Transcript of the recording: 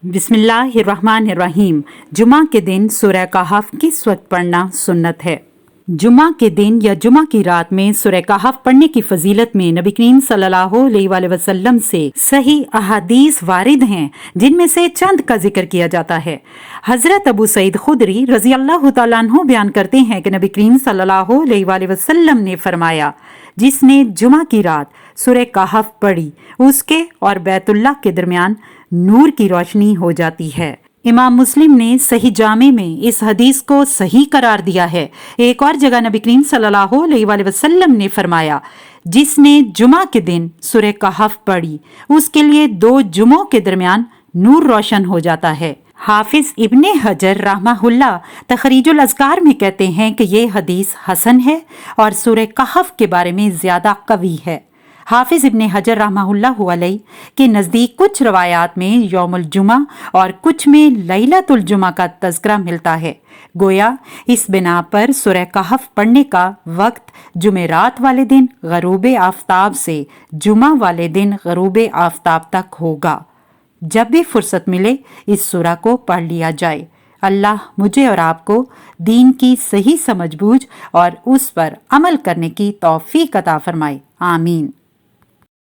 बिस्मिल्लाहिर्रहमानिर्रहीम। जुमा के दिन सूरह कहफ किस वक्त पढ़ना सुन्नत है? जुमा के दिन या जुमा की रात में सूरह कहफ पढ़ने की फजीलत में नबी करीम सल्लल्लाहु अलैहि वसल्लम से सही अहादीस वारिद हैं, जिनमें से चंद का जिक्र किया जाता है। हजरत अबू सईद खुदरी रजी अल्लाह तआला अन्हु बयान करते हैं कि नबी करीम सल्लल्लाहु अलैहि वसल्लम ने फरमाया, जिसने जुमा की रात सूरह कहफ पढ़ी उसके और बैतुल्लाह के दरमियान नूर की रोशनी हो जाती है। इमाम मुस्लिम ने सही जामे में इस हदीस को सही करार दिया है। एक और जगह नबी करीम सल्लल्लाहु अलैहि वसल्लम ने फरमाया, जिसने जुमा के दिन सूरह कहफ पढ़ी उसके लिए 2 जुमों के दरमियान नूर रोशन हो जाता है। हाफिज इब्ने हजर रहमहुल्लाह तखरीजुल अज़कार में कहते हैं कि ये हदीस हसन है और सूरह कहफ के बारे में ज्यादा कवी है। हाफिज इब्ने हजर रहमहुल्लाह अलैह के नज़दीक कुछ रवायात में यौमुल जुमा और कुछ में लैलतुल जुमा का तज़किरा मिलता है। गोया इस बिना पर सूरह कहफ पढ़ने का वक्त जुमेरात वाले दिन ग़रूब आफ़ताब से जुमा वाले दिन ग़रूब आफ़ताब तक होगा। जब भी फुर्सत मिले इस सूरा को पढ़ लिया जाए। अल्लाह मुझे और आपको दीन की सही समझ बूझ और उस पर अमल करने की तौफीक अता फरमाए। आमीन।